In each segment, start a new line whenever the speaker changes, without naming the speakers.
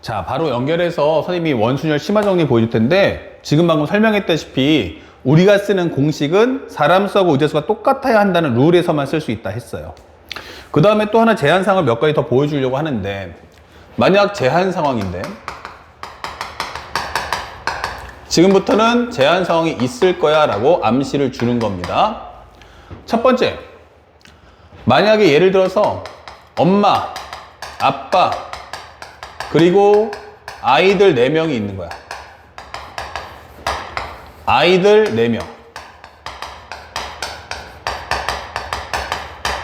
자, 바로 연결해서 선생님이 원순열 심화 정리 보여줄 텐데, 지금 방금 설명했다시피 우리가 쓰는 공식은 사람 수하고 의제수가 똑같아야 한다는 룰에서만 쓸 수 있다 했어요. 그 다음에 또 하나 제한 상황을 몇 가지 더 보여주려고 하는데, 만약 제한 상황인데 지금부터는 제한 상황이 있을 거야 라고 암시를 주는 겁니다. 첫 번째, 만약에 예를 들어서 엄마, 아빠, 그리고 아이들 4명이 있는 거야. 아이들 4명.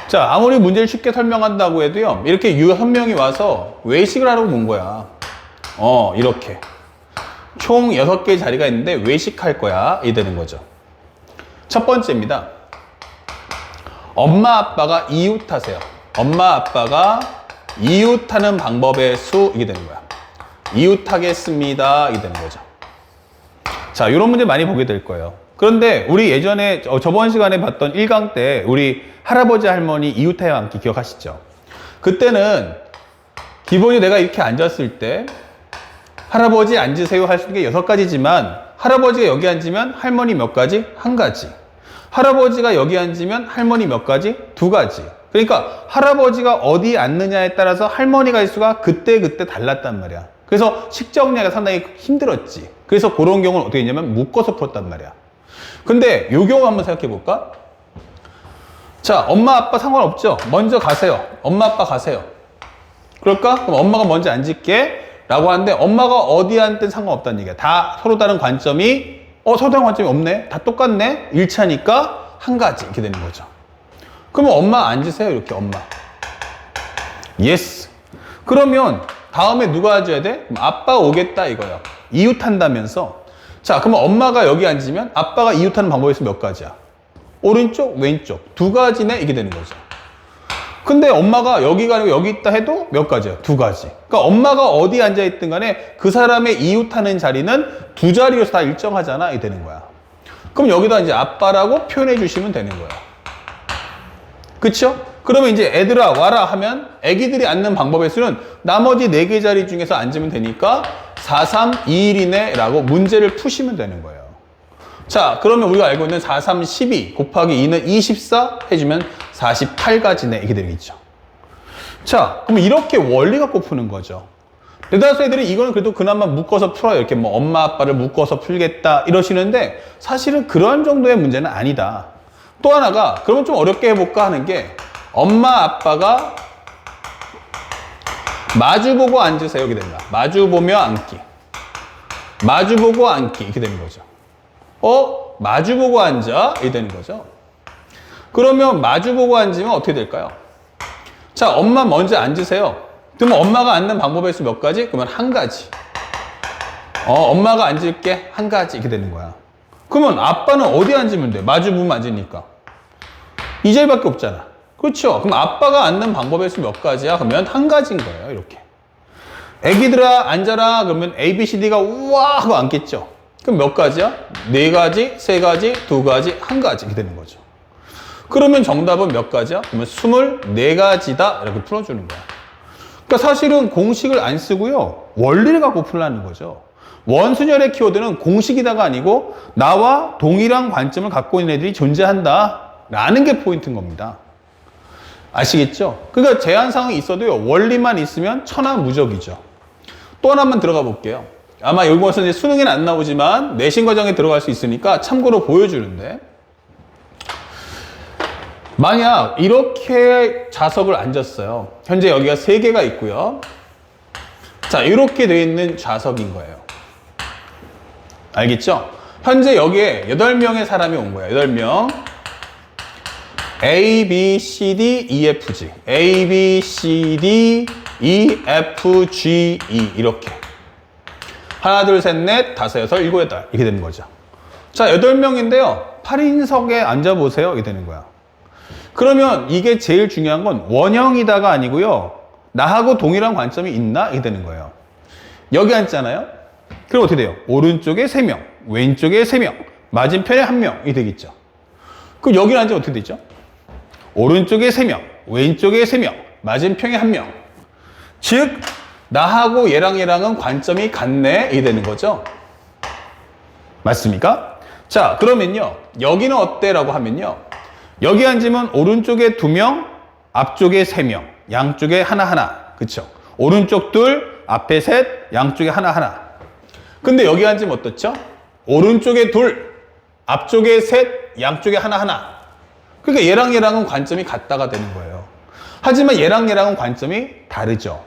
자, 아무리 문제를 쉽게 설명한다고 해도요, 이렇게 6명이 와서 외식을 하라고 온 거야. 이렇게. 총 6개의 자리가 있는데 외식할 거야. 이 되는 거죠. 첫 번째입니다. 엄마, 아빠가 이웃하세요. 엄마, 아빠가 이웃하는 방법의 수, 이게 되는 거야. 이웃하겠습니다. 이게 되는 거죠. 자, 이런 문제 많이 보게 될 거예요. 그런데 우리 예전에 저번 시간에 봤던 1강 때 우리 할아버지 할머니 이웃하여 앉기 기억하시죠? 그때는 기본이 내가 이렇게 앉았을 때 할아버지 앉으세요 할 수 있는 게 6가지지만 할아버지가 여기 앉으면 할머니 몇 가지? 1가지. 할아버지가 여기 앉으면 할머니 몇 가지? 2가지. 그러니까 할아버지가 어디 앉느냐에 따라서 할머니가 일수가 그때그때 달랐단 말이야. 그래서 식정리하기가 상당히 힘들었지. 그래서 그런 경우는 어떻게 했냐면 묶어서 풀었단 말이야. 근데 요 경우 한번 생각해 볼까? 자, 엄마 아빠 상관없죠? 먼저 가세요. 엄마 아빠 가세요. 그럴까? 그럼 엄마가 먼저 앉을게 라고 하는데 엄마가 어디 앉든 상관없다는 얘기야. 다 서로 다른 관점이 서로 다른 관점이 없네? 다 똑같네? 1차니까 1가지 이렇게 되는 거죠. 그러면 엄마 앉으세요. 이렇게 엄마. 예스. 그러면 다음에 누가 앉아야 돼? 그럼 아빠 오겠다 이거야. 이웃한다면서. 자, 그러면 엄마가 여기 앉으면 아빠가 이웃하는 방법에서 몇 가지야? 오른쪽, 왼쪽. 2가지네? 이게 되는 거죠. 근데 엄마가 여기가 아니고 여기 있다 해도 몇 가지야? 2가지. 그러니까 엄마가 어디 앉아있든 간에 그 사람의 이웃하는 자리는 2자리로서 다 일정하잖아. 이게 되는 거야. 그럼 여기다 이제 아빠라고 표현해 주시면 되는 거야. 그쵸? 그러면 이제 애들아 와라 하면 애기들이 앉는 방법의 수는 나머지 4개 자리 중에서 앉으면 되니까 4, 3, 2, 1이네 라고 문제를 푸시면 되는 거예요. 자, 그러면 우리가 알고 있는 4, 3, 12 곱하기 2는 24 해주면 48가지네 이렇게 되겠죠. 자, 그럼 이렇게 원리 갖고 푸는 거죠. 대다수 애들이 이거는 그래도 그나마 묶어서 풀어요. 이렇게 뭐 엄마 아빠를 묶어서 풀겠다 이러시는데 사실은 그런 정도의 문제는 아니다. 또 하나가 그러면 좀 어렵게 해볼까 하는 게 엄마 아빠가 마주보고 앉으세요 이렇게 됩니다. 마주보며 앉기. 마주보고 앉기 이렇게 되는 거죠. 마주보고 앉아 이렇게 되는 거죠. 그러면 마주보고 앉으면 어떻게 될까요? 자, 엄마 먼저 앉으세요. 그러면 엄마가 앉는 방법의 수 몇 가지? 그러면 1가지. 엄마가 앉을게 1가지 이렇게 되는 거야. 그러면 아빠는 어디 앉으면 돼? 마주보면 앉으니까. 이 자리밖에 없잖아. 그렇죠? 그럼 아빠가 앉는 방법의 수 몇 가지야? 그러면 1가지인 거예요. 이렇게. 애기들아 앉아라. 그러면 A, B, C, D가 우와 하고 앉겠죠? 그럼 몇 가지야? 4가지, 3가지, 2가지, 1가지 이렇게 되는 거죠. 그러면 정답은 몇 가지야? 그러면 24가지다 이렇게 풀어주는 거야. 그러니까 사실은 공식을 안 쓰고요. 원리를 갖고 풀라는 거죠. 원순열의 키워드는 공식이다가 아니고 나와 동일한 관점을 갖고 있는 애들이 존재한다 라는 게 포인트인 겁니다. 아시겠죠? 그러니까 제한 사항이 있어도요. 원리만 있으면 천하무적이죠. 또 하나만 들어가 볼게요. 아마 이것은 이제 수능에는 안 나오지만 내신 과정에 들어갈 수 있으니까 참고로 보여주는데 만약 이렇게 좌석을 앉았어요. 현재 여기가 3개가 있고요. 자, 이렇게 되어 있는 좌석인 거예요. 알겠죠? 현재 여기에 8명의 사람이 온 거예요. 8명. A, B, C, D, E, F, G. A, B, C, D, E, F, G, E. 이렇게. 하나, 둘, 셋, 넷, 다섯, 여섯, 일곱, 여덟. 이렇게 되는 거죠. 자, 8명인데요. 8인석에 앉아보세요. 이렇게 되는 거야. 그러면 이게 제일 중요한 건 원형이다가 아니고요. 나하고 동일한 관점이 있나? 이렇게 되는 거예요. 여기 앉잖아요. 그럼 어떻게 돼요? 오른쪽에 3명, 왼쪽에 3명, 맞은편에 1명이 되겠죠. 그럼 여기 앉으면 어떻게 되죠? 오른쪽에 3명, 왼쪽에 3명, 맞은편에 1명. 즉 나하고 얘랑은 관점이 같네 이 되는 거죠. 맞습니까? 자, 그러면요 여기는 어때? 라고 하면요 여기 앉으면 오른쪽에 2명, 앞쪽에 3명, 양쪽에 하나. 그쵸? 오른쪽 둘, 앞에 셋, 양쪽에 하나. 근데 여기 앉으면 어떻죠? 오른쪽에 둘, 앞쪽에 셋, 양쪽에 하나. 그러니까 얘랑은 관점이 같다가 되는 거예요. 하지만 얘랑은 관점이 다르죠.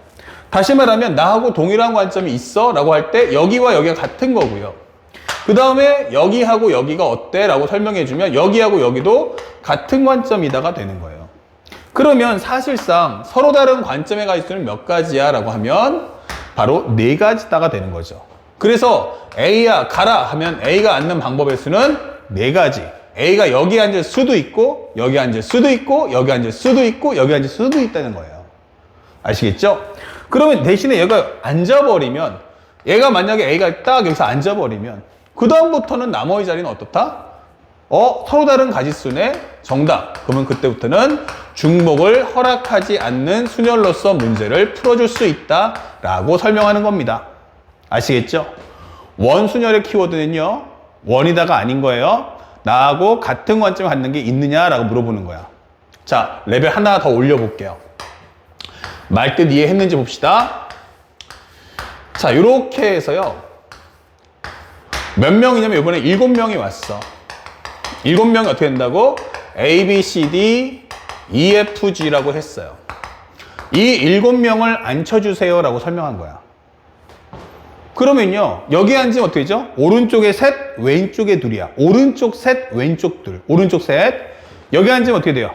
다시 말하면 나하고 동일한 관점이 있어 라고 할 때 여기와 여기가 같은 거고요. 그 다음에 여기하고 여기가 어때? 라고 설명해 주면 여기하고 여기도 같은 관점이다가 되는 거예요. 그러면 사실상 서로 다른 관점의 가지수는 몇 가지야? 라고 하면 바로 4가지다가 되는 거죠. 그래서 A야 가라 하면 A가 앉는 방법의 수는 4가지. A가 여기 앉을 수도 있고 여기 앉을 수도 있고 여기 앉을 수도 있고 여기 앉을 수도 있다는 거예요. 아시겠죠? 그러면 대신에 얘가 앉아버리면 얘가 만약에 A가 딱 여기서 앉아버리면 그 다음부터는 나머지 자리는 어떻다? 서로 다른 가지수네 정답. 그러면 그때부터는 중복을 허락하지 않는 순열로서 문제를 풀어줄 수 있다라고 설명하는 겁니다. 아시겠죠? 원순열의 키워드는요. 원이다가 아닌 거예요. 나하고 같은 관점을 갖는 게 있느냐라고 물어보는 거야. 자, 레벨 하나 더 올려볼게요. 말뜻 이해했는지 봅시다. 자, 이렇게 해서요. 몇 명이냐면 이번에 7명이 왔어. 7명이 어떻게 된다고? A, B, C, D, E, F, G라고 했어요. 이 7명을 앉혀주세요 라고 설명한 거야. 그러면요 여기 앉으면 어떻게 되죠? 오른쪽에 셋, 왼쪽에 둘이야. 오른쪽 셋, 왼쪽 둘. 오른쪽 셋. 여기 앉으면 어떻게 돼요?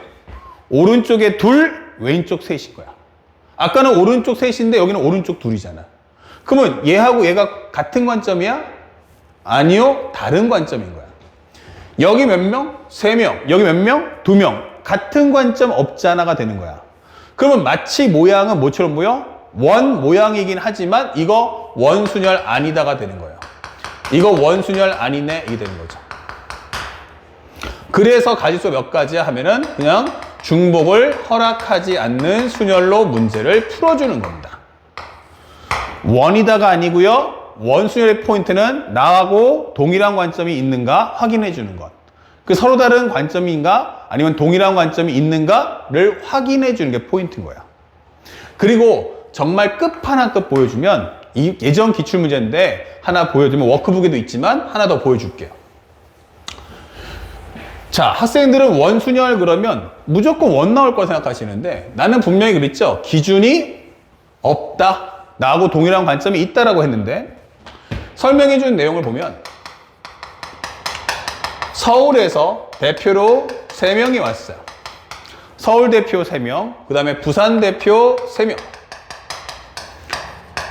오른쪽에 둘, 왼쪽 셋인 거야. 아까는 오른쪽 셋인데 여기는 오른쪽 둘이잖아. 그러면 얘하고 얘가 같은 관점이야? 아니요, 다른 관점인 거야. 여기 몇 명? 3명. 여기 몇 명? 2명. 같은 관점 없잖아가 되는 거야. 그러면 마치 모양은 뭐처럼 보여? 원 모양이긴 하지만 이거 원순열 아니다가 되는 거예요. 이거 원순열 아니네 이게 되는 거죠. 그래서 가지수 몇 가지야 하면은 그냥 중복을 허락하지 않는 순열로 문제를 풀어주는 겁니다. 원이다가 아니고요. 원순열의 포인트는 나하고 동일한 관점이 있는가 확인해 주는 것. 그 서로 다른 관점인가 아니면 동일한 관점이 있는가를 확인해 주는 게 포인트인 거야. 그리고 정말 끝판왕급 보여주면 이 예전 기출문제인데 하나 보여주면 워크북에도 있지만 하나 더 보여줄게요. 자, 학생들은 원순열 그러면 무조건 원 나올 거 생각하시는데 나는 분명히 그랬죠. 기준이 없다. 나하고 동일한 관점이 있다라고 했는데 설명해 준 내용을 보면 서울에서 대표로 3명이 왔어요. 서울 대표 3명, 그 다음에 부산 대표 3명,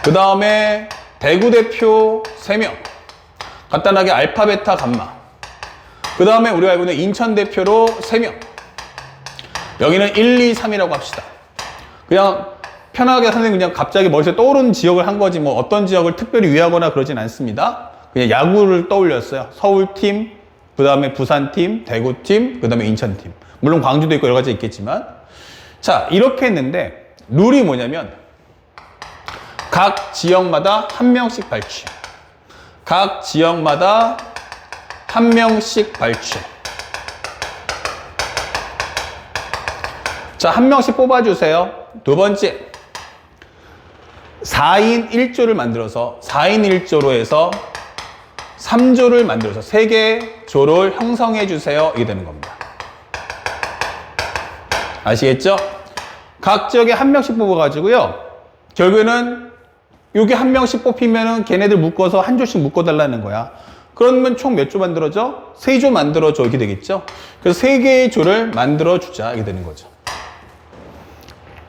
그 다음에 대구 대표 3명, 간단하게 알파, 베타, 감마. 그 다음에 우리가 알고 있는 인천 대표로 3명. 여기는 1, 2, 3이라고 합시다. 그냥 편하게 선생님 그냥 갑자기 머릿속에 떠오르는 지역을 한 거지 뭐 어떤 지역을 특별히 위하거나 그러진 않습니다. 그냥 야구를 떠올렸어요. 서울팀, 그 다음에 부산팀, 대구팀, 그 다음에 인천팀. 물론 광주도 있고 여러 가지 있겠지만. 자, 이렇게 했는데 룰이 뭐냐면 각 지역마다 한 명씩 발췌. 각 지역마다 한 명씩 발췌. 자, 한 명씩 뽑아주세요. 두 번째, 4인 1조를 만들어서 4인 1조로 해서 3조를 만들어서 3개의 조를 형성해 주세요. 이게 되는 겁니다. 아시겠죠? 각 지역에 한 명씩 뽑아가지고요. 결국에는 여기 한 명씩 뽑히면은 걔네들 묶어서 한 조씩 묶어달라는 거야. 그러면 총 몇 조 만들어져? 3조 만들어줘. 이렇게 되겠죠? 그래서 3개의 조를 만들어주자. 이게 되는 거죠.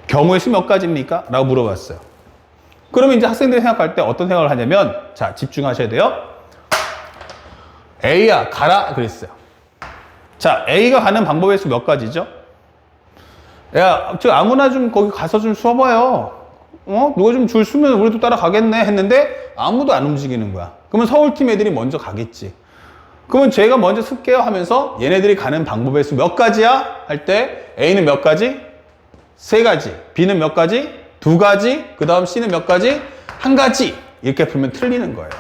경우의 수 몇 가지입니까? 라고 물어봤어요. 그러면 이제 학생들이 생각할 때 어떤 생각을 하냐면, 자, 집중하셔야 돼요. A야, 가라. 그랬어요. 자, A가 가는 방법의 수 몇 가지죠? 야, 저 아무나 좀 거기 가서 좀 써봐요. 누가 좀 줄 쓰면 우리도 따라가겠네 했는데 아무도 안 움직이는 거야. 그러면 서울팀 애들이 먼저 가겠지. 그러면 제가 먼저 쓸게요 하면서 얘네들이 가는 방법의 수 몇 가지야? 할 때 A는 몇 가지? 3가지. B는 몇 가지? 두 가지, 그 다음 C는 몇 가지? 한 가지. 이렇게 풀면 틀리는 거예요.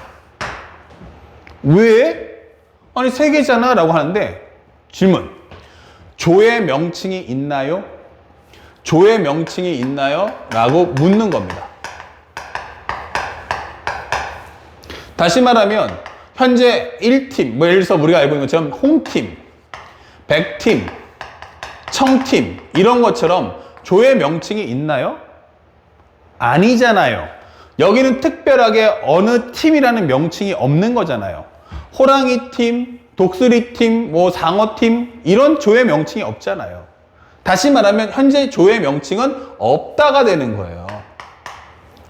왜? 아니, 세 개잖아 라고 하는데, 질문. 조의 명칭이 있나요? 조의 명칭이 있나요? 라고 묻는 겁니다. 다시 말하면 현재 1팀, 뭐 예를 들어서 우리가 알고 있는 것처럼 홍팀, 백팀, 청팀 이런 것처럼 조의 명칭이 있나요? 아니잖아요. 여기는 특별하게 어느 팀이라는 명칭이 없는 거잖아요. 호랑이팀, 독수리팀, 뭐 상어팀 이런 조의 명칭이 없잖아요. 다시 말하면 현재 조의 명칭은 없다가 되는 거예요.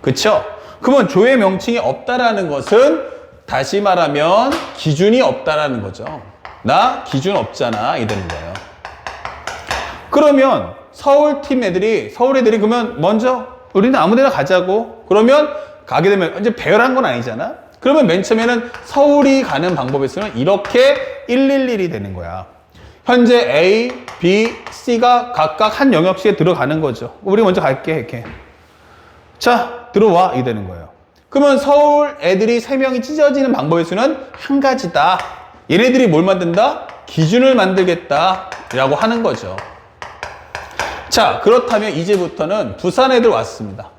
그쵸? 그러면 조의 명칭이 없다라는 것은 다시 말하면 기준이 없다라는 거죠. 나 기준 없잖아 이 되는 거예요. 그러면 서울 애들이 그러면 먼저 우리는 아무 데나 가자고 그러면 가게 되면 이제 배열한 건 아니잖아. 그러면 맨 처음에는 서울이 가는 방법에서는 이렇게 111이 되는 거야. 현재 A, B, C가 각각 한 영역씩에 들어가는 거죠. 우리 먼저 갈게 이렇게. 자, 들어와 이 되는 거예요. 그러면 서울 애들이 3명이 찢어지는 방법의 수는 한 가지다. 얘네들이 뭘 만든다? 기준을 만들겠다 라고 하는 거죠. 자, 그렇다면 이제부터는 부산 애들 왔습니다.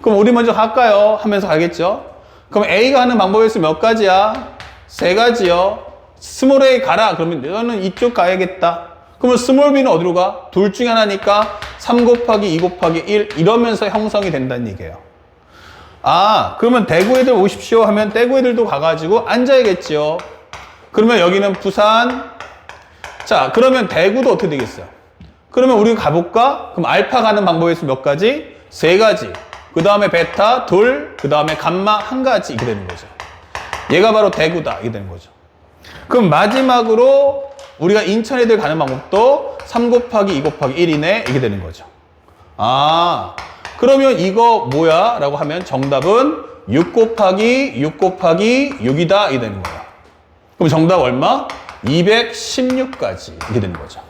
그럼 우리 먼저 갈까요? 하면서 가겠죠. 그럼 A가 하는 방법의 수 몇 가지야? 3가지요. 스몰 A 가라. 그러면 너는 이쪽 가야겠다. 그러면 스몰 B는 어디로 가? 둘 중에 하나니까 3 곱하기 2 곱하기 1 이러면서 형성이 된다는 얘기예요. 아, 그러면 대구 애들 오십시오 하면 대구 애들도 가가지고 앉아야겠죠. 그러면 여기는 부산. 자, 그러면 대구도 어떻게 되겠어요? 그러면 우리가 가볼까? 그럼 알파 가는 방법의 수 몇 가지? 3가지. 그 다음에 베타 둘, 그 다음에 감마 한 가지 이렇게 되는 거죠. 얘가 바로 대구다 이렇게 되는 거죠. 그럼 마지막으로 우리가 인천 애들 가는 방법도 3 곱하기 2 곱하기 1이네 이렇게 되는 거죠. 아, 그러면 이거 뭐야? 라고 하면 정답은 6 곱하기 6 곱하기 6이다 이렇게 되는 거예요. 그럼 정답 얼마? 216까지 이렇게 되는 거죠.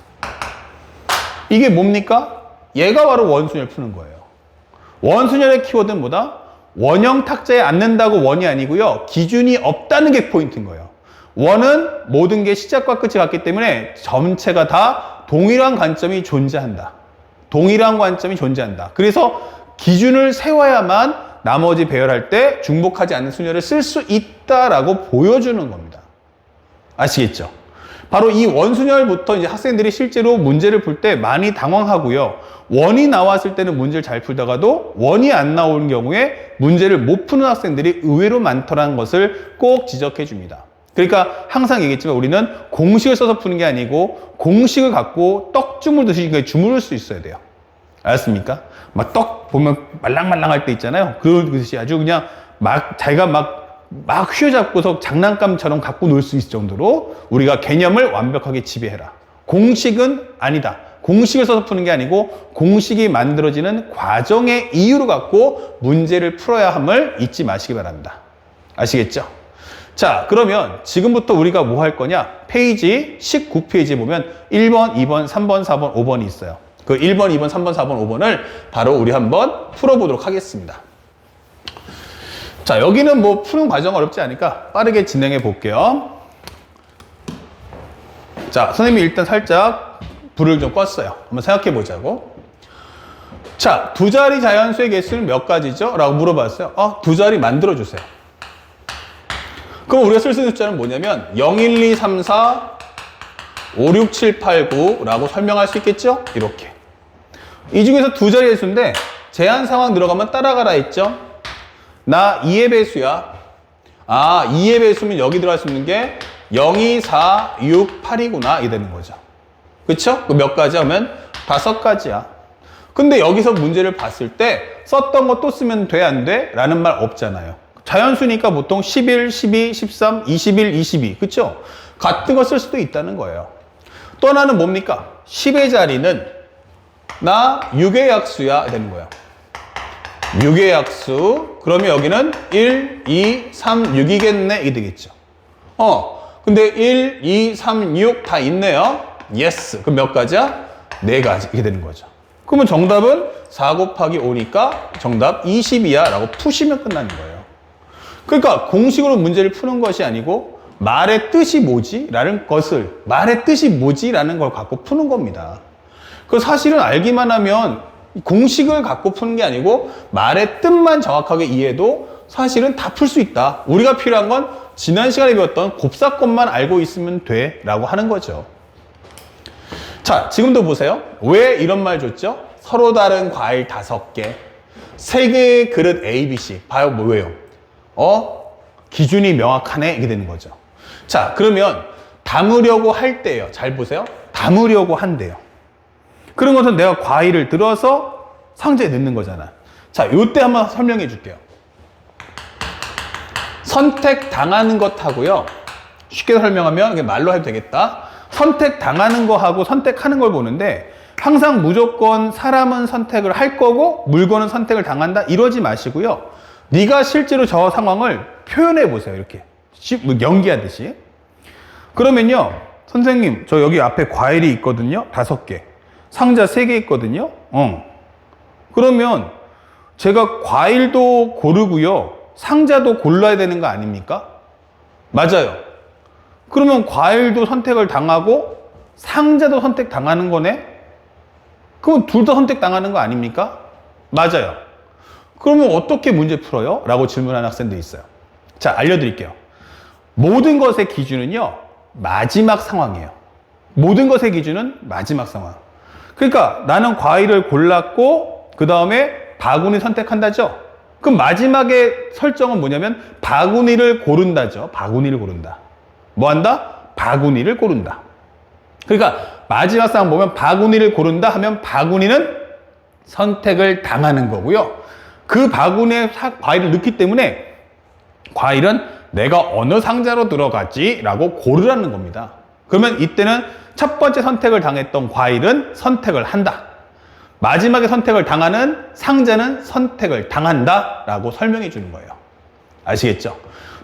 이게 뭡니까? 얘가 바로 원순열 푸는 거예요. 원순열의 키워드는 뭐다? 원형 탁자에 앉는다고 원이 아니고요. 기준이 없다는 게 포인트인 거예요. 원은 모든 게 시작과 끝이 같기 때문에 전체가 다 동일한 관점이 존재한다. 동일한 관점이 존재한다. 그래서 기준을 세워야만 나머지 배열할 때 중복하지 않는 순열을 쓸 수 있다라고 보여주는 겁니다. 아시겠죠? 바로 이 원순열부터 이제 학생들이 실제로 문제를 풀 때 많이 당황하고요. 원이 나왔을 때는 문제를 잘 풀다가도 원이 안 나오는 경우에 문제를 못 푸는 학생들이 의외로 많더라는 것을 꼭 지적해 줍니다. 그러니까 항상 얘기했지만 우리는 공식을 써서 푸는 게 아니고 공식을 갖고 떡 주무르듯이 주무를 수 있어야 돼요. 알았습니까? 막 떡 보면 말랑말랑할 때 있잖아요. 그것이 아주 그냥 막 자기가 막 휘어잡고서 장난감처럼 갖고 놀 수 있을 정도로 우리가 개념을 완벽하게 지배해라. 공식은 아니다. 공식을 써서 푸는 게 아니고 공식이 만들어지는 과정의 이유로 갖고 문제를 풀어야 함을 잊지 마시기 바랍니다. 아시겠죠? 자, 그러면 지금부터 우리가 뭐 할 거냐? 페이지 19페이지에 보면 1번, 2번, 3번, 4번, 5번이 있어요. 그 1번, 2번, 3번, 4번, 5번을 바로 우리 한번 풀어보도록 하겠습니다. 자, 여기는 뭐 푸는 과정 어렵지 않으니까 빠르게 진행해 볼게요. 자, 선생님이 일단 살짝 불을 좀 껐어요. 한번 생각해 보자고. 자, 두 자리 자연수의 개수는 몇 가지죠? 라고 물어봤어요. 두 자리 만들어 주세요. 그럼 우리가 쓸 수 있는 숫자는 뭐냐면 0, 1, 2, 3, 4, 5, 6, 7, 8, 9 라고 설명할 수 있겠죠? 이렇게. 이 중에서 두 자리 개수인데 제한 상황 들어가면 따라가라 했죠? 나 2의 배수야. 2의 배수면 여기 들어갈 수 있는 게 0, 2, 4, 6, 8이구나 이 되는 거죠. 그쵸? 몇 가지 하면 5가지야. 근데 여기서 문제를 봤을 때 썼던 거 또 쓰면 돼, 안 돼? 라는 말 없잖아요. 자연수니까 보통 11, 12, 13, 21, 22. 그쵸? 같은 거 쓸 수도 있다는 거예요. 또 하나는 뭡니까? 10의 자리는 나 6의 약수야 되는 거예요. 6의 약수. 그러면 여기는 1, 2, 3, 6이겠네. 이게 되겠죠. 근데 1, 2, 3, 6 다 있네요. 예스. 그럼 몇 가지야? 4가지. 이렇게 되는 거죠. 그러면 정답은 4 곱하기 5니까 정답 20이야 라고 푸시면 끝나는 거예요. 그러니까 공식으로 문제를 푸는 것이 아니고 말의 뜻이 뭐지? 라는 것을, 말의 뜻이 뭐지? 라는 걸 갖고 푸는 겁니다. 그 사실은 알기만 하면 공식을 갖고 푸는 게 아니고 말의 뜻만 정확하게 이해해도 사실은 다 풀 수 있다. 우리가 필요한 건 지난 시간에 배웠던 곱사건만 알고 있으면 돼 라고 하는 거죠. 자, 지금도 보세요. 왜 이런 말 줬죠? 서로 다른 과일 5개, 3개의 그릇 A, B, C. 봐요, 뭐예요? 기준이 명확하네. 이게 되는 거죠. 자, 그러면 담으려고 할 때예요. 잘 보세요. 담으려고 한대요. 그런 것은 내가 과일을 들어서 상자에 넣는 거잖아. 자, 요때 한번 설명해 줄게요. 선택당하는 것하고요. 쉽게 설명하면 말로 해도 되겠다. 선택당하는 거하고 선택하는 걸 보는데 항상 무조건 사람은 선택을 할 거고 물건은 선택을 당한다 이러지 마시고요. 네가 실제로 저 상황을 표현해 보세요. 이렇게 연기하듯이. 그러면요. 선생님 저 여기 앞에 과일이 있거든요. 5개. 상자 3개 있거든요. 그러면 제가 과일도 고르고요. 상자도 골라야 되는 거 아닙니까? 맞아요. 그러면 과일도 선택을 당하고 상자도 선택당하는 거네? 그럼 둘 다 선택당하는 거 아닙니까? 맞아요. 그러면 어떻게 문제 풀어요? 라고 질문하는 학생도 있어요. 자, 알려드릴게요. 모든 것의 기준은요, 마지막 상황이에요. 모든 것의 기준은 마지막 상황. 그러니까 나는 과일을 골랐고 그 다음에 바구니 선택한다죠. 그럼 마지막에 설정은 뭐냐면 바구니를 고른다죠. 바구니를 고른다. 뭐 한다? 바구니를 고른다. 그러니까 마지막 상황 보면 바구니를 고른다 하면 바구니는 선택을 당하는 거고요. 그 바구니에 과일을 넣기 때문에 과일은 내가 어느 상자로 들어가지? 라고 고르라는 겁니다. 그러면 이때는 첫 번째 선택을 당했던 과일은 선택을 한다. 마지막에 선택을 당하는 상자는 선택을 당한다 라고 설명해 주는 거예요. 아시겠죠?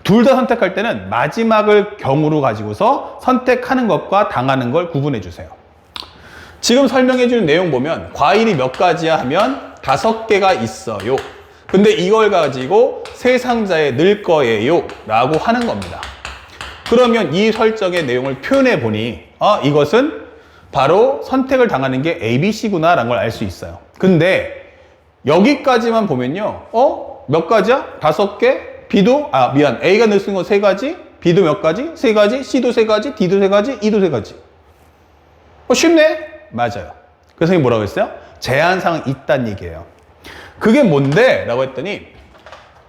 둘 다 선택할 때는 마지막을 경우로 가지고서 선택하는 것과 당하는 걸 구분해 주세요. 지금 설명해 주는 내용 보면 과일이 몇 가지야 하면 5개가 있어요. 근데 이걸 가지고 3상자에 넣을 거예요 라고 하는 겁니다. 그러면 이 설정의 내용을 표현해 보니 이것은 바로 선택을 당하는 게 A, B, C구나 라는 걸 알 수 있어요. 근데 여기까지만 보면요. 몇 가지야? 5개? B도, A가 넣을 수 있는 건 3가지, B도 몇 가지? 3가지, C도 3가지, D도 3가지, E도 3가지. 쉽네? 맞아요. 그래서 이게 뭐라고 했어요? 제한사항이 있다는 얘기예요. 그게 뭔데? 라고 했더니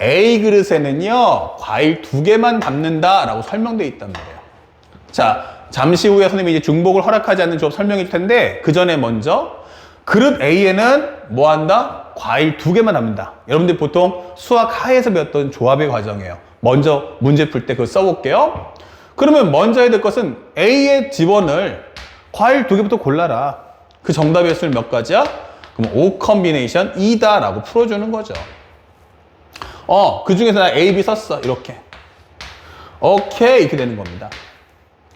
A 그릇에는요, 과일 2개만 담는다 라고 설명되어 있단 말이에요. 자, 잠시 후에 선생님이 이제 중복을 허락하지 않는 조합 설명해 줄 텐데 그 전에 먼저 그릇 A에는 뭐 한다? 과일 2개만 담는다. 여러분들 보통 수학 하에서 배웠던 조합의 과정이에요. 먼저 문제 풀 때 그거 써볼게요. 그러면 먼저 해야 될 것은 A의 지번을 과일 2개부터 골라라. 그 정답의 수는 몇 가지야? 그럼 5 컨비네이션 2다 라고 풀어주는 거죠. 그 중에서 나 A, B 썼어. 이렇게. 오케이. 이렇게 되는 겁니다.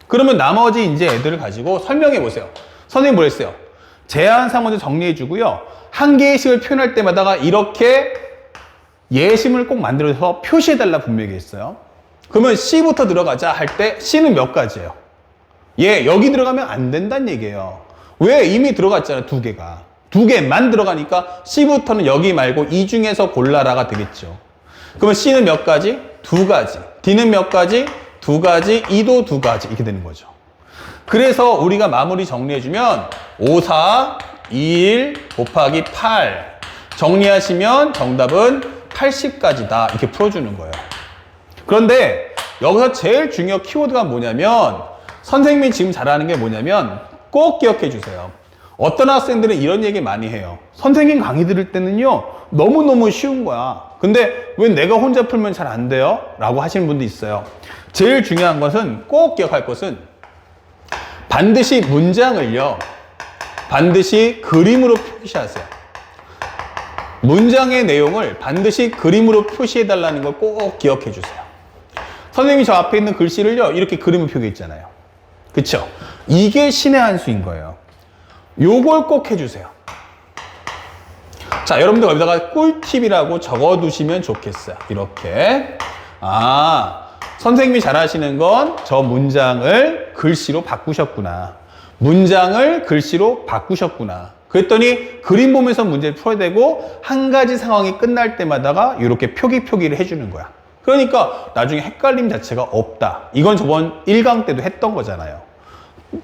그러면 나머지 이제 애들을 가지고 설명해 보세요. 선생님이 뭘 했어요? 제한사항 먼저 정리해 주고요. 한 개의식을 표현할 때마다가 이렇게 예심을 꼭 만들어서 표시해 달라 분명히 했어요. 그러면 C부터 들어가자 할 때 C는 몇 가지예요? 여기 들어가면 안 된다는 얘기예요. 왜? 이미 들어갔잖아요. 2개가. 2개만 들어가니까 C부터는 여기 말고 이 중에서 골라라가 되겠죠. 그러면 C는 몇 가지? 2가지. D는 몇 가지? 2가지. E도 2가지. 이렇게 되는 거죠. 그래서 우리가 마무리 정리해주면 5, 4, 2, 1 곱하기 8 정리하시면 정답은 80까지다. 이렇게 풀어주는 거예요. 그런데 여기서 제일 중요한 키워드가 뭐냐면 선생님이 지금 잘하는 게 뭐냐면 꼭 기억해 주세요. 어떤 학생들은 이런 얘기 많이 해요. 선생님 강의 들을 때는요 너무너무 쉬운 거야. 근데 왜 내가 혼자 풀면 잘 안 돼요? 라고 하시는 분도 있어요. 제일 중요한 것은 꼭 기억할 것은 반드시 문장을요 반드시 그림으로 표시하세요. 문장의 내용을 반드시 그림으로 표시해 달라는 걸 꼭 기억해 주세요. 선생님이 저 앞에 있는 글씨를요 이렇게 그림을 표기해 있잖아요. 그쵸? 이게 신의 한 수인 거예요. 요걸 꼭 해주세요. 자, 여러분들 여기다가 꿀팁이라고 적어두시면 좋겠어요. 이렇게. 선생님이 잘 하시는 건 저 문장을 글씨로 바꾸셨구나. 문장을 글씨로 바꾸셨구나. 그랬더니 그림 보면서 문제를 풀어야 되고 한 가지 상황이 끝날 때마다가 이렇게 표기를 해주는 거야. 그러니까 나중에 헷갈림 자체가 없다. 이건 저번 1강 때도 했던 거잖아요.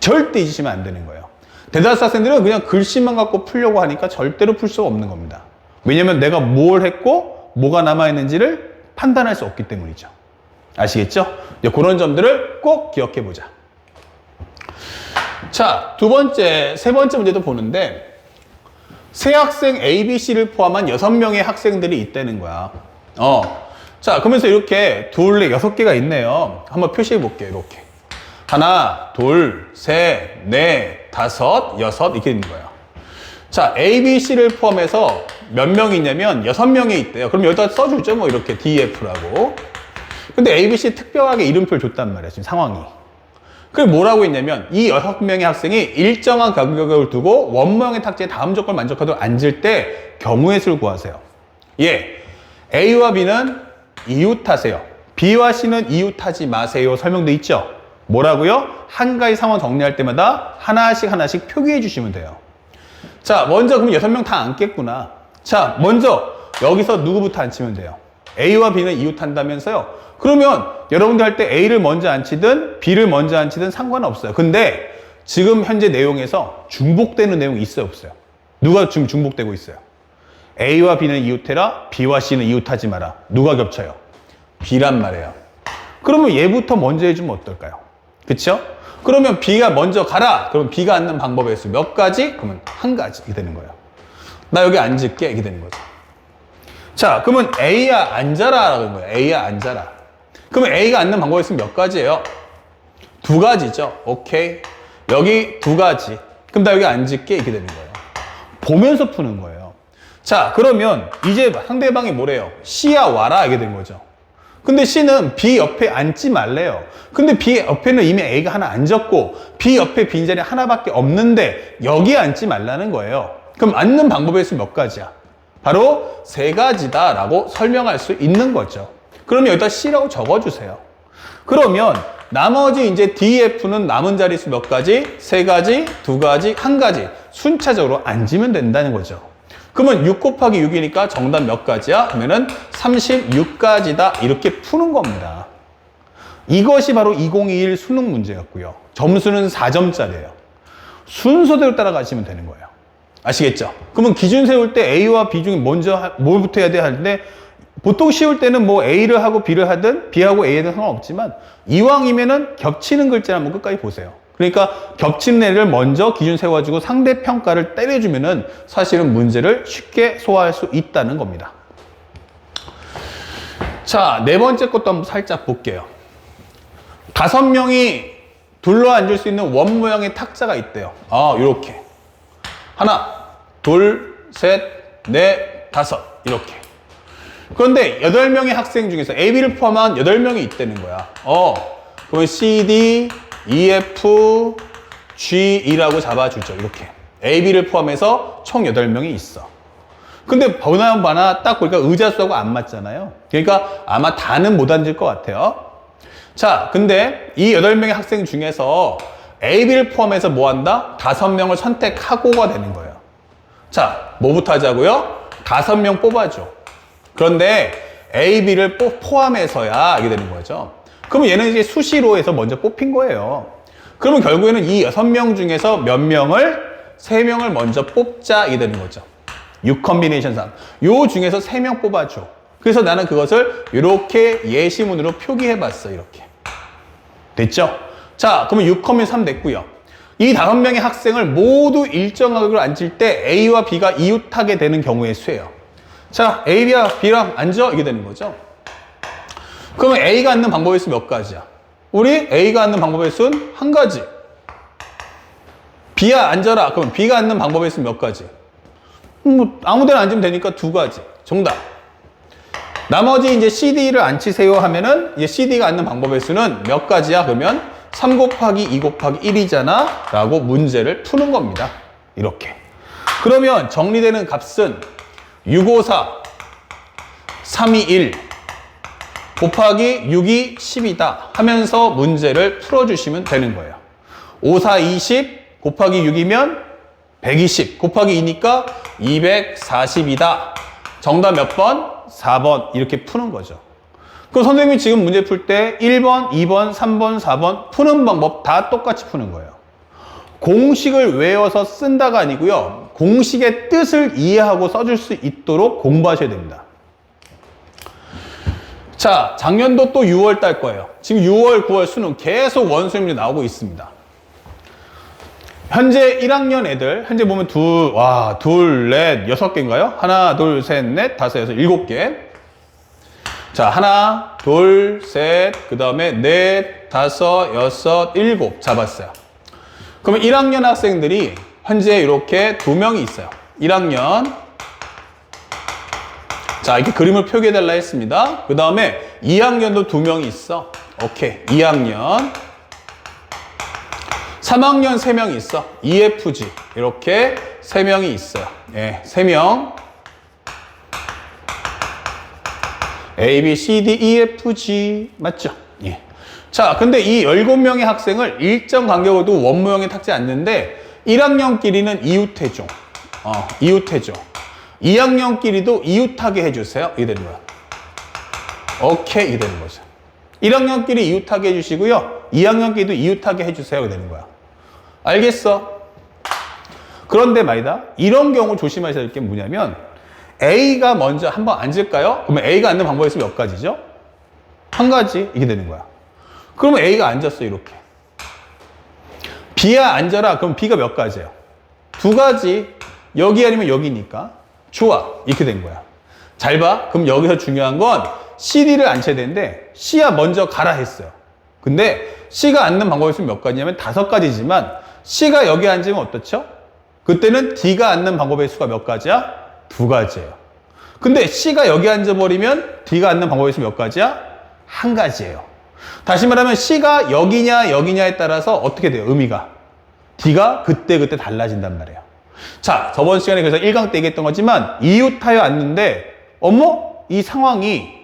절대 잊으시면 안 되는 거예요. 대다수 학생들은 그냥 글씨만 갖고 풀려고 하니까 절대로 풀 수가 없는 겁니다. 왜냐면 내가 뭘 했고 뭐가 남아있는지를 판단할 수 없기 때문이죠. 아시겠죠? 그런 점들을 꼭 기억해 보자. 자, 세 번째 문제도 보는데 세 학생 A, B, C를 포함한 6명의 학생들이 있다는 거야. 자, 그러면서 이렇게 둘, 넷, 6개가 있네요. 한번 표시해 볼게요. 이렇게. 하나, 둘, 셋, 넷, 다섯, 여섯 이렇게 있는 거예요. 자, A, B, C를 포함해서 몇 명이 있냐면 6명이 있대요. 그럼 여기다 써주죠. 뭐 이렇게 D, F라고. 근데 A, B, C 특별하게 이름표를 줬단 말이에요. 지금 상황이. 그게 뭐라고 했냐면 이 6명의 학생이 일정한 간격을 두고 원모형의 탁자에 다음 조건을 만족하도록 앉을 때 경우의 수를 구하세요. A와 B는 이웃하세요. B와 C는 이웃하지 마세요. 설명돼 있죠? 뭐라고요? 한 가지 상황 정리할 때마다 하나씩 표기해 주시면 돼요. 자, 먼저 그럼 6명 다 앉겠구나. 자, 먼저 여기서 누구부터 앉히면 돼요? A와 B는 이웃한다면서요? 그러면 여러분들 할 때 A를 먼저 앉히든 B를 먼저 앉히든 상관없어요. 근데 지금 현재 내용에서 중복되는 내용이 있어요, 없어요? 누가 지금 중복되고 있어요? A와 B는 이웃해라, B와 C는 이웃하지 마라. 누가 겹쳐요? B란 말이에요. 그러면 얘부터 먼저 해주면 어떨까요? 그쵸? 그러면 B가 먼저 가라. 그러면 B가 앉는 방법의 수 몇 가지? 그러면 한 가지. 이렇게 되는 거예요. 나 여기 앉을게. 이렇게 되는 거죠. 자, 그러면 A야 앉아라. 라는 거예요. A야 앉아라. 그러면 A가 앉는 방법의 수 몇 가지예요? 2가지죠. 오케이. 여기 2가지. 그럼 나 여기 앉을게. 이렇게 되는 거예요. 보면서 푸는 거예요. 자, 그러면 이제 상대방이 뭐래요? C야 와라. 이게 된 거죠. 근데 C는 B 옆에 앉지 말래요. 근데 B 옆에는 이미 A가 하나 앉았고 B 옆에 빈자리 하나밖에 없는데 여기에 앉지 말라는 거예요. 그럼 앉는 방법의 수 몇 가지야? 바로 3가지다 라고 설명할 수 있는 거죠. 그러면 여기다 C라고 적어주세요. 그러면 나머지 이제 D, F는 남은 자릿수 몇 가지? 3가지, 2가지, 1가지 순차적으로 앉으면 된다는 거죠. 그러면 6 곱하기 6이니까 정답 몇 가지야? 그러면은 36가지다. 이렇게 푸는 겁니다. 이것이 바로 2021 수능 문제였고요. 점수는 4점짜리예요. 순서대로 따라가시면 되는 거예요. 아시겠죠? 그러면 기준 세울 때 A와 B 중에 먼저 뭘부터 해야 돼? 하는데 보통 쉬울 때는 뭐 A를 하고 B를 하든 B하고 A든 상관없지만 이왕이면은 겹치는 글자를 한번 끝까지 보세요. 그러니까 겹치는 애를 먼저 기준 세워주고 상대 평가를 때려주면은 사실은 문제를 쉽게 소화할 수 있다는 겁니다. 자, 4번째 것도 한번 살짝 볼게요. 5명이 둘러 앉을 수 있는 원 모양의 탁자가 있대요. 요렇게. 하나, 둘, 셋, 넷, 다섯. 이렇게. 그런데 8명의 학생 중에서 A, B를 포함한 8명이 있다는 거야. 그러면 C, D, E, F, G, E라고 잡아주죠. 이렇게. A, B를 포함해서 총 8명이 있어. 근데 보나 딱 보니까 의자 수하고 안 맞잖아요. 그러니까 아마 다는 못 앉을 것 같아요. 자, 근데 이 8명의 학생 중에서 A, B를 포함해서 뭐 한다? 5명을 선택하고가 되는 거예요. 자, 뭐부터 하자고요? 5명 뽑아줘. 그런데 A, B를 포함해서야 이게 되는 거죠. 그러면 얘는 이제 수시로에서 먼저 뽑힌 거예요. 그러면 결국에는 이 6명 중에서 몇 명을? 3명을 먼저 뽑자 이게 되는 거죠. 6 컨비네이션상. 요 중에서 3명 뽑아줘. 그래서 나는 그것을 이렇게 예시문으로 표기해봤어. 이렇게. 됐죠? 자, 그러면 6, 3 됐고요. 이 5명의 학생을 모두 일정 간격으로 앉힐 때 A와 B가 이웃하게 되는 경우의 수예요. 자, A와 B랑 앉아 이게 되는 거죠. 그러면 A가 앉는 방법의 수 몇 가지야? 우리 A가 앉는 방법의 수는 1가지. B야 앉아라. 그럼 B가 앉는 방법의 수 몇 가지? 뭐 아무데나 앉으면 되니까 2가지. 정답. 나머지 이제 CD를 앉히세요 하면은 이제 CD가 앉는 방법의 수는 몇 가지야? 그러면 3 곱하기 2 곱하기 1이잖아 라고 문제를 푸는 겁니다. 이렇게. 그러면 정리되는 값은 654, 321 곱하기 6이 10이다 하면서 문제를 풀어주시면 되는 거예요. 54, 20 곱하기 6이면 120 곱하기 2니까 240이다. 정답 몇 번? 4번. 이렇게 푸는 거죠. 그럼 선생님이 지금 문제 풀 때 1번, 2번, 3번, 4번 푸는 방법 다 똑같이 푸는 거예요. 공식을 외워서 쓴다가 아니고요. 공식의 뜻을 이해하고 써줄 수 있도록 공부하셔야 됩니다. 자, 작년도 또 6월 달 거예요. 지금 6월, 9월 수능 계속 원수 문제 나오고 있습니다. 현재 1학년 애들, 현재 보면 둘, 넷, 6개인가요? 하나, 둘, 셋, 넷, 다섯, 여섯, 7개. 자, 하나, 둘, 셋, 그 다음에 넷, 다섯, 여섯, 7 잡았어요. 그러면 1학년 학생들이 현재 이렇게 2명이 있어요. 1학년. 자, 이렇게 그림을 표기해달라 했습니다. 그 다음에 2학년도 2명이 있어. 오케이. 2학년. 3학년 3명이 있어. EFG. 이렇게 3명이 있어요. 예, 3명. A, B, C, D, E, F, G. 맞죠? 예. 자, 근데 이 17명의 학생을 일정 간격으로도 원모형에 탁지 않는데 1학년끼리는 이웃해줘. 이웃해줘. 2학년끼리도 이웃하게 해주세요. 이게 되는 거야. 오케이. 이게 되는 거죠. 1학년끼리 이웃하게 해주시고요. 2학년끼리도 이웃하게 해주세요. 이게 되는 거야. 알겠어? 그런데 말이다. 이런 경우 조심하셔야 될 게 뭐냐면 A가 먼저 한번 앉을까요? 그러면 A가 앉는 방법이 몇 가지죠? 한 가지. 이게 되는 거야. 그러면 A가 앉았어. 이렇게. B야 앉아라. 그럼 B가 몇 가지예요? 2가지. 여기 아니면 여기니까. 좋아. 이렇게 된 거야. 잘 봐. 그럼 여기서 중요한 건 CD를 앉혀야 되는데 C야 먼저 가라 했어요. 근데 C가 앉는 방법이 있으면 몇 가지냐면 5가지지만 C가 여기 앉으면 어떻죠? 그때는 D가 앉는 방법의 수가 몇 가지야? 2가지예요. 근데 C가 여기 앉아버리면 D가 앉는 방법이 있으면 몇 가지야? 1가지예요. 다시 말하면 C가 여기냐 여기냐에 따라서 어떻게 돼요? 의미가. D가 그때그때 달라진단 말이에요. 자, 저번 시간에 그래서 1강 때 얘기했던 거지만 이웃하여 앉는데 이 상황이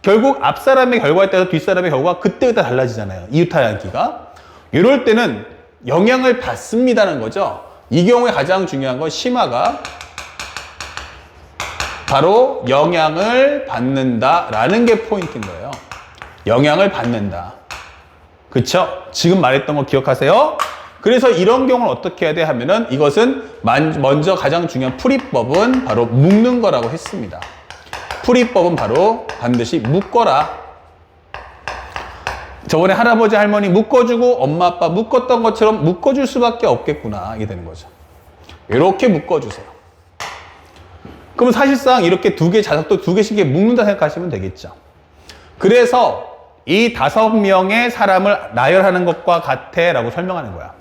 결국 앞사람의 결과에 따라서 뒷사람의 결과가 그때그때 달라지잖아요. 이웃하여 앉기가. 이럴 때는 영향을 받습니다는 거죠. 이 경우에 가장 중요한 건 심화가 바로 영향을 받는다라는 게 포인트인 거예요. 영향을 받는다. 그쵸? 지금 말했던 거 기억하세요? 그래서 이런 경우는 어떻게 해야 돼 하면은 이것은 먼저 가장 중요한 풀이법은 바로 묶는 거라고 했습니다. 풀이법은 바로 반드시 묶어라. 저번에 할아버지 할머니 묶어주고 엄마 아빠 묶었던 것처럼 묶어줄 수밖에 없겠구나. 이게 되는 거죠. 이렇게 묶어주세요. 그럼 사실상 이렇게 자석도 2개씩 묶는다 생각하시면 되겠죠. 그래서 이 5명의 사람을 나열하는 것과 같아 라고 설명하는 거야.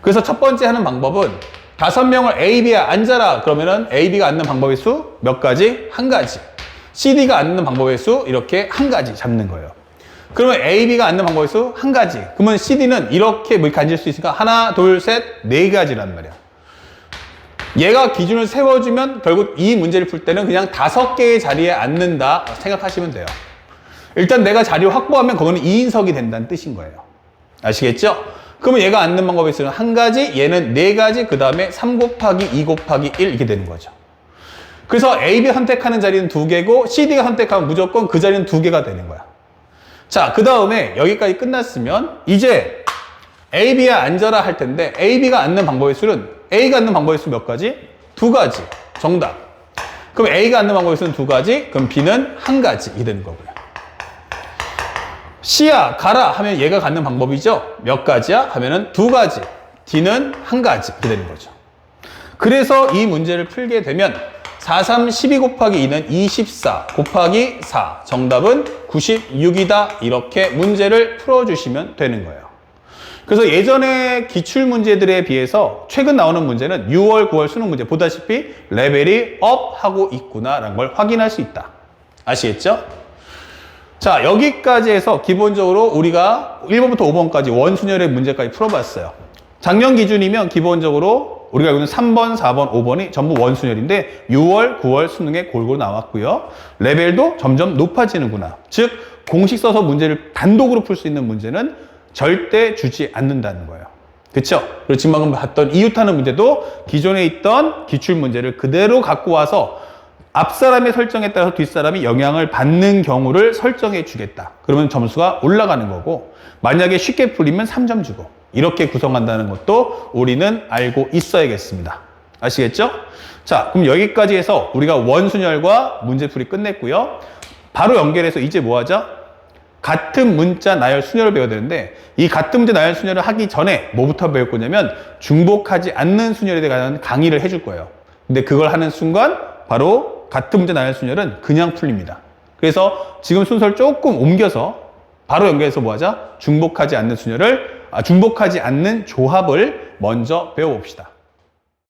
그래서 첫 번째 하는 방법은 5명을 A, B야 앉아라. 그러면은 A, B가 앉는 방법의 수 몇 가지? 1가지. CD가 앉는 방법의 수 이렇게 1가지 잡는 거예요. 그러면 A, B가 앉는 방법의 수 1가지. 그러면 CD는 이렇게 앉을 수 있으니까 하나, 둘, 셋, 4가지란 말이야. 얘가 기준을 세워주면 결국 이 문제를 풀 때는 그냥 5개의 자리에 앉는다 생각하시면 돼요. 일단 내가 자리 확보하면 거기는 2인석이 된다는 뜻인 거예요. 아시겠죠? 그러면 얘가 앉는 방법이 있으면 1가지, 얘는 4가지, 그 다음에 3 곱하기 2 곱하기 1 이렇게 되는 거죠. 그래서 A, B 선택하는 자리는 2개고 CD가 선택하면 무조건 그 자리는 2개가 되는 거야. 자, 그 다음에 여기까지 끝났으면 이제 A, B야 앉아라 할 텐데 A, B가 앉는 방법의 수는 A가 앉는 방법의 수 몇 가지? 2가지. 정답. 그럼 A가 앉는 방법의 수는 2가지, 그럼 B는 1가지 이렇게 되는 거고요. C야 가라 하면 얘가 갖는 방법이죠. 몇 가지야? 하면은 2가지. D는 1가지 이렇게 되는 거죠. 그래서 이 문제를 풀게 되면 4, 3, 12 곱하기 2는 24 곱하기 4. 정답은 96이다. 이렇게 문제를 풀어주시면 되는 거예요. 그래서 예전에 기출문제들에 비해서 최근 나오는 문제는 6월, 9월 수능 문제 보다시피 레벨이 업 하고 있구나라는 걸 확인할 수 있다. 아시겠죠? 자, 여기까지 해서 기본적으로 우리가 1번부터 5번까지 원순열의 문제까지 풀어봤어요. 작년 기준이면 기본적으로 우리가 알고 있는 3번, 4번, 5번이 전부 원순열인데 6월, 9월 수능에 골고루 나왔고요. 레벨도 점점 높아지는구나. 즉 공식 써서 문제를 단독으로 풀 수 있는 문제는 절대 주지 않는다는 거예요. 그쵸? 그리고 지금 방금 봤던 이웃하는 문제도 기존에 있던 기출문제를 그대로 갖고 와서 앞사람의 설정에 따라서 뒷사람이 영향을 받는 경우를 설정해 주겠다. 그러면 점수가 올라가는 거고, 만약에 쉽게 풀리면 3점 주고, 이렇게 구성한다는 것도 우리는 알고 있어야겠습니다. 아시겠죠? 자, 그럼 여기까지 해서 우리가 원순열과 문제풀이 끝냈고요. 바로 연결해서 이제 뭐 하죠? 같은 문자 나열 순열을 배워야 되는데, 이 같은 문자 나열 순열을 하기 전에 뭐부터 배울 거냐면 중복하지 않는 순열에 대한 강의를 해줄 거예요. 근데 그걸 하는 순간 바로 같은 문제 나열 순열은 그냥 풀립니다. 그래서 지금 순서를 조금 옮겨서 바로 연결해서 뭐 하자? 중복하지 않는 순열을, 중복하지 않는 조합을 먼저 배워봅시다.